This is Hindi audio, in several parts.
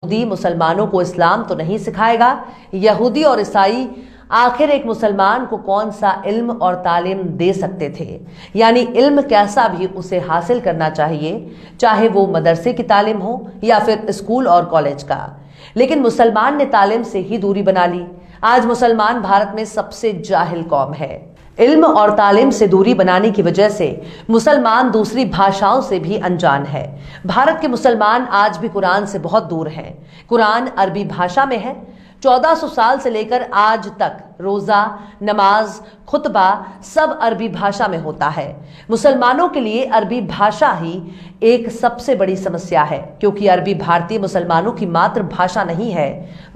यहूदी मुसलमानों को इस्लाम तो नहीं सिखाएगा। यहूदी और ईसाई आखिर एक मुसलमान को कौन सा इल्म और तालीम दे सकते थे, यानी इल्म कैसा भी उसे हासिल करना चाहिए, चाहे वो मदरसे की तालीम हो या फिर स्कूल और कॉलेज का। लेकिन मुसलमान ने तालीम से ही दूरी बना ली। आज मुसलमान भारत में सबसे जाहिल कौम है। इल्म और तालीम से दूरी बनाने की वजह से मुसलमान दूसरी भाषाओं से भी अनजान है। भारत के मुसलमान आज भी कुरान से बहुत दूर हैं। कुरान अरबी भाषा में है। 1400 साल से लेकर आज तक रोजा, नमाज, खुतबा सब अरबी भाषा में होता है। मुसलमानों के लिए अरबी भाषा ही एक सबसे बड़ी समस्या है, क्योंकि अरबी भारतीय मुसलमानों की मातृभाषा नहीं है।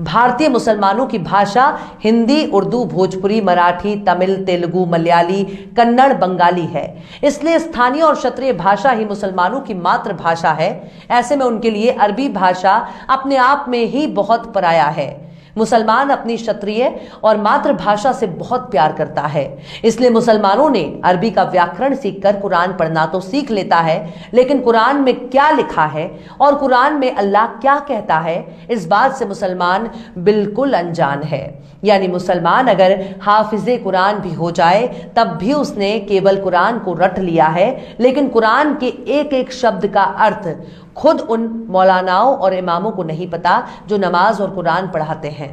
भारतीय मुसलमानों की भाषा हिंदी, उर्दू, भोजपुरी, मराठी, तमिल, तेलुगु, मलयाली, कन्नड़, बंगाली है। इसलिए स्थानीय और क्षेत्रीय भाषा ही मुसलमानों की मातृभाषा है। ऐसे में उनके लिए अरबी भाषा अपने आप में ही बहुत पराया है। मुसलमान अपनी क्षत्रिय और मातृभाषा से बहुत प्यार करता है, इसलिए मुसलमानों ने अरबी का व्याकरण सीखकर कुरान पढ़ना तो सीख लेता है, लेकिन कुरान में क्या लिखा है और कुरान में अल्लाह क्या कहता है, इस बात से मुसलमान बिल्कुल अनजान है। यानी मुसलमान अगर हाफिजे कुरान भी हो जाए तब भी उसने केवल कुरान को रट लिया है, लेकिन कुरान के एक एक शब्द का अर्थ खुद उन मौलानाओं और इमामों को नहीं पता जो नमाज और कुरान पढ़ाते हैं।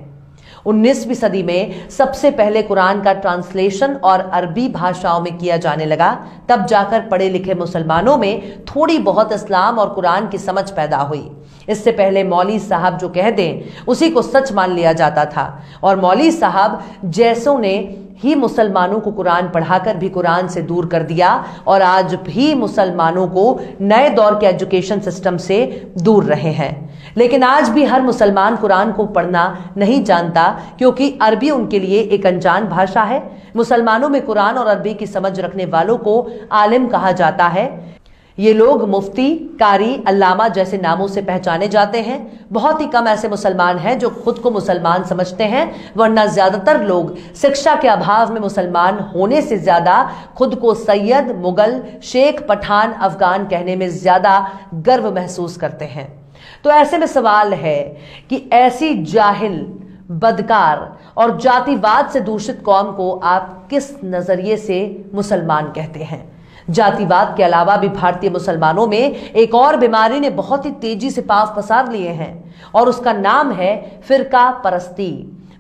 19वीं सदी में सबसे पहले कुरान का ट्रांसलेशन और अरबी भाषाओं में किया जाने लगा। तब जाकर पढ़े लिखे मुसलमानों में थोड़ी बहुत इस्लाम और कुरान की समझ पैदा हुई। इससे पहले मौली साहब जो कह दें उसी को सच मान लिया जाता था, और मौली साहब जैसों ने ही मुसलमानों को कुरान पढ़ाकर भी कुरान से दूर कर दिया, और आज भी मुसलमानों को नए दौर के एजुकेशन सिस्टम से दूर रहे हैं। लेकिन आज भी हर मुसलमान कुरान को पढ़ना नहीं जानता, क्योंकि अरबी उनके लिए एक अनजान भाषा है। मुसलमानों में कुरान और अरबी की समझ रखने वालों को आलिम कहा जाता है। ये लोग मुफ्ती, कारी, अल्लामा जैसे नामों से पहचाने जाते हैं। बहुत ही कम ऐसे मुसलमान हैं जो खुद को मुसलमान समझते हैं, वरना ज्यादातर लोग शिक्षा के अभाव में मुसलमान होने से ज्यादा खुद को सैयद, मुगल, शेख, पठान, अफगान कहने में ज्यादा गर्व महसूस करते हैं। तो ऐसे में सवाल है कि ऐसी जाहिल, बदकार और जातिवाद से दूषित कौम को आप किस नजरिए से मुसलमान कहते हैं? जातिवाद के अलावा भी भारतीय मुसलमानों में एक और बीमारी ने बहुत ही तेजी से पांव पसार लिए हैं, और उसका नाम है फिरका परस्ती।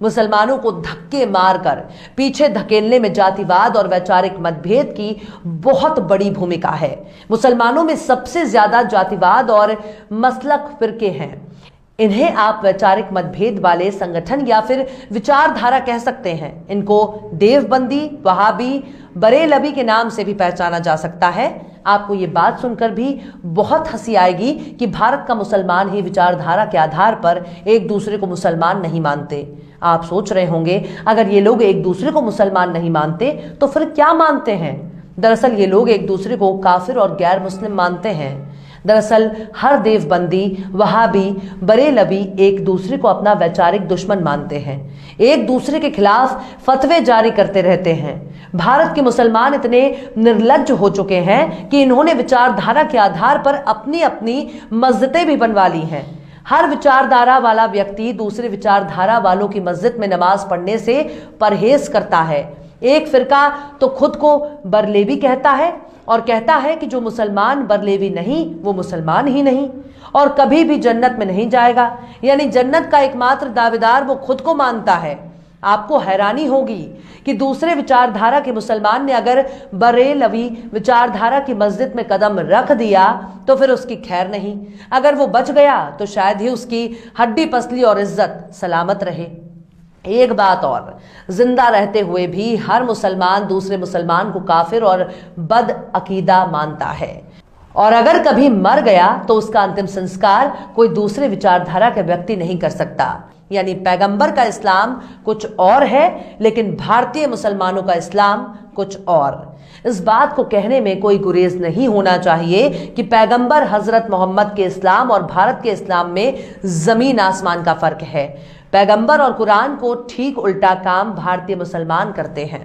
मुसलमानों को धक्के मारकर पीछे धकेलने में जातिवाद और वैचारिक मतभेद की बहुत बड़ी भूमिका है। मुसलमानों में सबसे ज्यादा जातिवाद और मसलक फिरके हैं। इन्हें आप वैचारिक मतभेद वाले संगठन या फिर विचारधारा कह सकते हैं। इनको देवबंदी, वहाबी, बरेलवी के नाम से भी पहचाना जा सकता है। आपको ये बात सुनकर भी बहुत हंसी आएगी कि भारत का मुसलमान ही विचारधारा के आधार पर एक दूसरे को मुसलमान नहीं मानते। आप सोच रहे होंगे, अगर ये लोग एक दूसरे को मुसलमान नहीं मानते तो फिर क्या मानते हैं? दरअसल ये लोग एक दूसरे को काफिर और गैर मुस्लिम मानते हैं। दरअसल हर देवबंदी, वहाबी, बरेलवी एक दूसरे को अपना वैचारिक दुश्मन मानते हैं, एक दूसरे के खिलाफ फतवे जारी करते रहते हैं। भारत के मुसलमान इतने निर्लज्ज हो चुके हैं कि इन्होंने विचारधारा के आधार पर अपनी अपनी मस्जिदें भी बनवा ली हैं। हर विचारधारा वाला व्यक्ति दूसरे विचारधारा वालों की मस्जिद में नमाज पढ़ने से परहेज करता है। एक फिरका तो खुद को बरेलवी कहता है और कहता है कि जो मुसलमान बरेलवी नहीं वो मुसलमान ही नहीं और कभी भी जन्नत में नहीं जाएगा। यानी जन्नत का एकमात्र दावेदार वो खुद को मानता है। आपको हैरानी होगी कि दूसरे विचारधारा के मुसलमान ने अगर बरेलवी विचारधारा की मस्जिद में कदम रख दिया तो फिर उसकी खैर नहीं। अगर वो बच गया तो शायद ही उसकी हड्डी पसली और इज्जत सलामत रहे। एक बात और, जिंदा रहते हुए भी हर मुसलमान दूसरे मुसलमान को काफिर और बद अकीदा मानता है, और अगर कभी मर गया तो उसका अंतिम संस्कार कोई दूसरे विचारधारा का व्यक्ति नहीं कर सकता। यानी पैगंबर का इस्लाम कुछ और है, लेकिन भारतीय मुसलमानों का इस्लाम कुछ और। इस बात को कहने में कोई गुरेज नहीं होना चाहिए कि पैगंबर हजरत मोहम्मद के इस्लाम और भारत के इस्लाम में जमीन आसमान का फर्क है। पैगंबर और कुरान को ठीक उल्टा काम भारतीय मुसलमान करते हैं।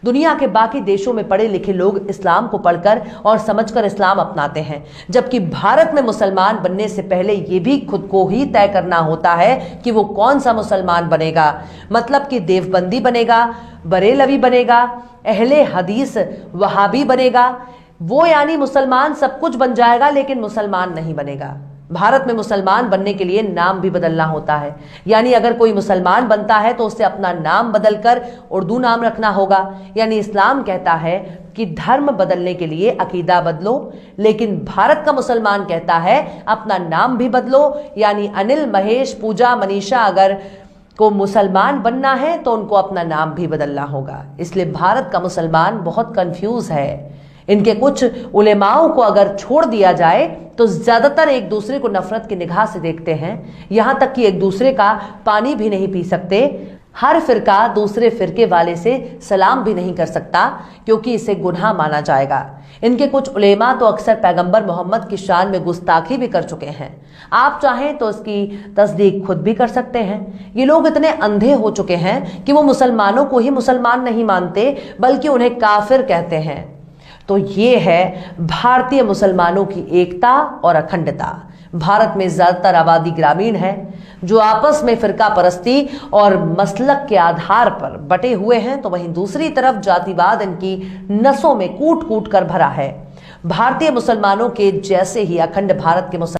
दुनिया के बाकी देशों में पढ़े लिखे लोग इस्लाम को पढ़कर और समझकर इस्लाम अपनाते हैं, जबकि भारत में मुसलमान बनने से पहले यह भी खुद को ही तय करना होता है कि वो कौन सा मुसलमान बनेगा। मतलब कि देवबंदी बनेगा, बरेलवी बनेगा, अहले हदीस वहाबी बनेगा। वो यानी मुसलमान सब कुछ बन जाएगा लेकिन मुसलमान नहीं बनेगा। भारत में मुसलमान बनने के लिए नाम भी बदलना होता है, यानी अगर कोई मुसलमान बनता है तो उसे अपना नाम बदलकर उर्दू नाम रखना होगा। यानी इस्लाम कहता है कि धर्म बदलने के लिए अकीदा बदलो, लेकिन भारत का मुसलमान कहता है अपना नाम भी बदलो। यानी अनिल, महेश, पूजा, मनीषा अगर को मुसलमान बनना है तो उनको अपना नाम भी बदलना होगा। इसलिए भारत का मुसलमान बहुत कंफ्यूज है। इनके कुछ उलेमाओं को अगर छोड़ दिया जाए तो ज्यादातर एक दूसरे को नफरत की निगाह से देखते हैं, यहां तक कि एक दूसरे का पानी भी नहीं पी सकते। हर फिरका दूसरे फिरके वाले से सलाम भी नहीं कर सकता क्योंकि इसे गुनाह माना जाएगा। इनके कुछ उलेमा तो अक्सर पैगंबर मोहम्मद की शान में गुस्ताखी भी कर चुके हैं। आप चाहें तो इसकी तस्दीक खुद भी कर सकते हैं। ये लोग इतने अंधे हो चुके हैं कि वो मुसलमानों को ही मुसलमान नहीं मानते बल्कि उन्हें काफिर कहते हैं। तो ये है भारतीय मुसलमानों की एकता और अखंडता। भारत में ज्यादातर आबादी ग्रामीण है जो आपस में फिरका परस्ती और मसलक के आधार पर बटे हुए हैं, तो वहीं दूसरी तरफ जातिवाद इनकी नसों में कूट कूट कर भरा है। भारतीय मुसलमानों के जैसे ही अखंड भारत के